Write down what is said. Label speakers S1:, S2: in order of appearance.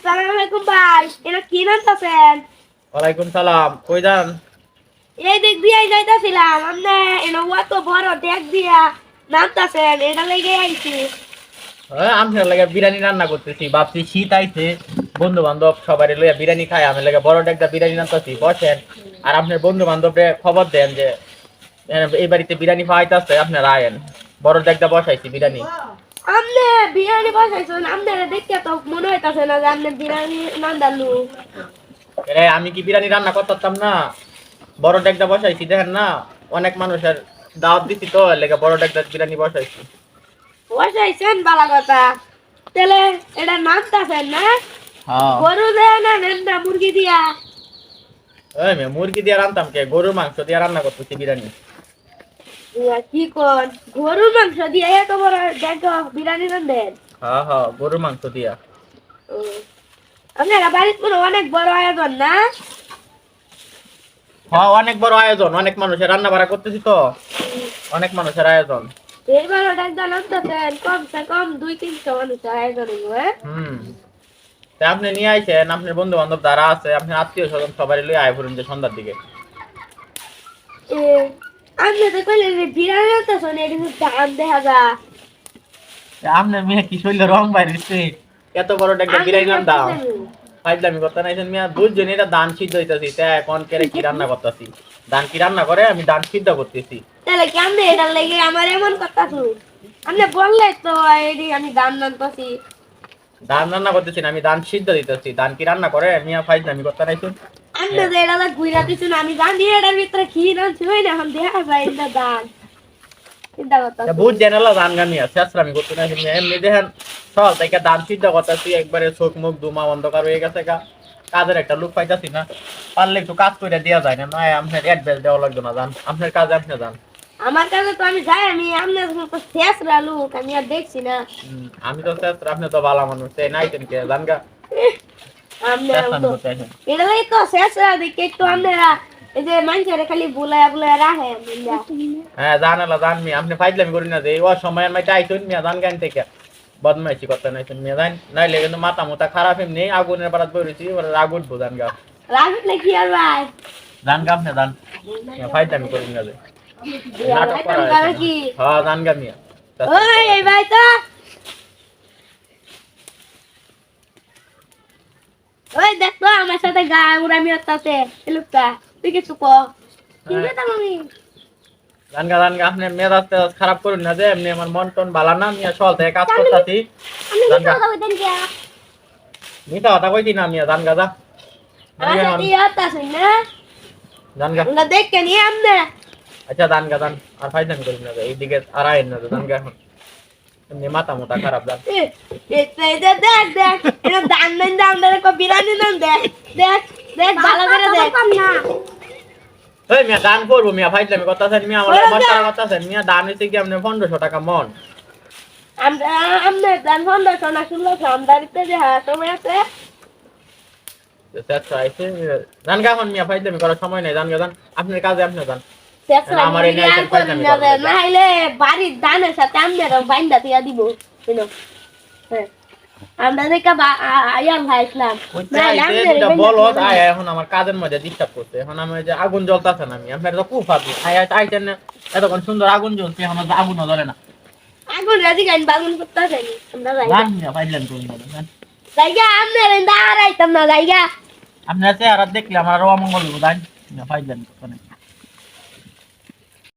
S1: আসসালামু আলাইকুম ভাই, এটা কি নামতাছেন?
S2: ওয়ালাইকুম সালাম। কই যান?
S1: এই দিক দিয়ে যাইতাছিলাম, আপনি এনে অত বড় ডেক দিয়া নামতাছেন, এটা লেগে আইছি।
S2: আমি লাগে বিরিয়ানি রান্না করতেছি, ভাবছি শীত আইছে, বন্ধু বান্ধব সবাই লইয়া বিরিয়ানি খাই, আমি লাগে বড় একটা বিরিয়ানি রান্নাছি। বসেন আর আপনার বন্ধু বান্ধবরে খবর দেন যে এই বাড়িতে বিরিয়ানি খাওয়াইতেছে, আপনারা আয়েন। বড় একটা বসাইছি বিরিয়ানি।
S1: আপনি বিরিয়ানি বসাইছেন, আপনারা দেখতে তো মনে হইতাছে না যে আপনি বিরিয়ানি রান্দালু।
S2: আমি কি বিরিয়ানি রান্না করতাম না? বড় একটা বসাইছি, দেখেন না অনেক মানুষের দাওয়াত দিছি, তো লেগে বড় একটা বিরিয়ানি বসাইছি।
S1: বসাইছেন বালা কথা, তাহলে এটা নামতাছেন না?
S2: হ্যাঁ,
S1: গরু দেয় না নেন্দা মুরগি দিয়া?
S2: মুরগি দিয়ে রান্তাম কে, গরুর মাংস দিয়ে রান্না করতেছি বিরিয়ানি।
S1: ইয়া কি কোন, গরুর মাংস দিয়ে এত বড় ডেক বিরিয়ানি রান্ধেন?
S2: হ্যাঁ হ্যাঁ, গরুর মাংস দিয়া।
S1: আপনারা বাড়িতে কোনো অনেক বড় আয়োজন না?
S2: হ্যাঁ, অনেক বড় আয়োজন, অনেক মানুষের রান্না বাড়া করতেছি তো, অনেক মানুষের আয়োজন।
S1: এইবার ডাক দান আনতেছেন, কমসে কম 200-300 মানুষের আয়োজন হইব।
S2: তা আপনি নিয়ে আইছেন, আপনার বন্ধু বান্ধব যারা আছে, আপনার আত্মীয় স্বজন সবাই লই আয় পড়ুন যে সন্ধ্যার দিকে।
S1: এ, আপনি তো কইলেন যে বিরিয়ানি আনতেছেন, এটা কিন্তু দাম দেখা যা।
S2: তা আপনার মেয়ে কি শৈল রং বাইরেছে, এত বড় একটা বিরিয়ানি নাম দাম ফাইজলামি করতে নাইছেন মিয়া। বুঝছেন এটা দান সিদ্ধ হইতাছি, তা এখন কেরে কি রান্না করতেছি, দান কি রান্না করে, আমি দান সিদ্ধ করতেছি।
S1: তাহলে কেমনে এটা লেগে আমার এমন কথা শুন, আপনি বললে তো এটি আমি দাম আনতেছি।
S2: দান রান্না করতেছি না, আমি দান সিদ্ধ দিতেছি। দান কি রান্না করে মিয়া, ফাইজলামি করতে নাইছেন।
S1: আপনি যে এটা ঘুরা দিচ্ছেন, আমি জানি এটার ভিতরে কি রাঁধছি, ওই না এখন দেখা যায় এটা দাম। চিন্তা করতে
S2: বুঝছেন এলা দান গামিয়া শেষরামি করতে নাইছেন মিয়া। এমনি দেখেন সকাল থেকে দান সিদ্ধ করতেছি, একবারে চোখ মুখ ধুমা অন্ধকার হয়ে গেছে গা। কাজের একটা লোক পাইতাছি না, পারলে একটু কাজ করে দেওয়া যায় না? নয় আপনার অ্যাডভাইস দেওয়া লাগবে না, যান আপনার কাজে আপনি যান।
S1: আমার কাছে তো আমি যাই, আমি আপনার তো শেষ লোক, আমি আর দেখছি না।
S2: আমি তো শেষ, আপনি তো ভালো মানুষ, এই নাইছেন কে জান গা।
S1: আপনার
S2: শেষরামি
S1: তো
S2: করতে আইছেন।
S1: এটা লাগে তো শেষ দেখে একটু আপনারা এই যে মানুষের খালি বুলায়া বুলায়া রাখে বুঝলা।
S2: হ্যাঁ জান এলা জান মিয়া, আপনি ফাইজলামি করি না যে এই অসময়ের মাইতে আইছেন মিয়া, জান গান থেকে বদমাইশি করতে নাইছেন মিয়া। জান নাইলে কিন্তু মাথা মুথা খারাপ, এমনি আগুনের পাড়াত বইরেছি, ওরা রাগ উঠবো জান গা।
S1: রাখলে কি আর ভাই,
S2: জান গা আপনি জান মিয়া, ফাইজলামি করি না যে নাটক করা
S1: রাখতাম
S2: হয়েছে
S1: কি?
S2: না। হ্যাঁ জান গা মিয়া।
S1: ওই এই ভাই তো, ওই দেখ তো আমার সাথে গা উড়ামি হতাছে এই লোকটা, তুই কিছু ক কি বলতাম আমি?
S2: জান গা আপনি মেজাজ টেজাজ খারাপ করুন না যে, এমনি আমার মন টন ভালো না মিয়া, সকাল থেকে কাজ করতেছি।
S1: আমি
S2: জান
S1: কি
S2: গা
S1: কথা বলতেন কি?
S2: মিথ্যা কথা কইছি না মিয়া, জান গা যা।
S1: আমার সাথে হতাছে না,
S2: জান গা।
S1: আমরা দেখ কেন আমনে
S2: আচ্ছা জান গা জান, আর ফাইজলামি করি না যে, এইদিকে আর আইন না যে, জান গা এখন এমনি মাথা মুথা খারাপ জান।
S1: দেখ দেখ এটা দান নাই, দান ধরে কো বিরানি নাম দেখ দেখ দেখ ভালো করে দেখ না।
S2: এই মিয়া দান করবো মিয়া, ফাইজলামি করতেছেন মিয়া, আমার
S1: ওরা
S2: মন
S1: যা।
S2: খারাপ করতেছেন মিয়া। দান হইছে কি আপনি 1500 টাকা মন।
S1: আমরা আমনে দান হন্দ সোনা শুনলো আমদারিতে যে সময় আছে।
S2: আচ্ছা আইছে জান গা, এখন মিয়া ফাইজলামি করার সময় নাই, জান গা জান আপনার কাজে আপনি যান। আমার এই নাই ফাইজলামি করবেন না।
S1: না হইলে বাড়ির দানের সাথে আমনের বাইন্দা দিয়া দিব শুনো। হ্যাঁ আমরা দেখা আয়াম ভাই ইসলাম
S2: ওইটা আইছে দুটা বলদ আয়, এখন আমার কাজের মধ্যে ডিস্টার্ব করছে। এখন আমি ওই যে আগুন জ্বলতাছে না, আমি আপনার তো কুফাবি আইতেন না, এতক্ষণ সুন্দর আগুন জ্বলছে, আমার আগুনও জ্বলে না।
S1: আগুন রাজি গান বাগুন করতেছে আমরা যাই
S2: জান মিয়া ফাইজলামি করি না জান।
S1: জায়গা আমনের দাঁড়াইতাম না জায়গা।
S2: আপনার চেহারা দেখলে আমার আরো অমঙ্গল হইব, জান মিয়া ফাইজলামি করতে নাই।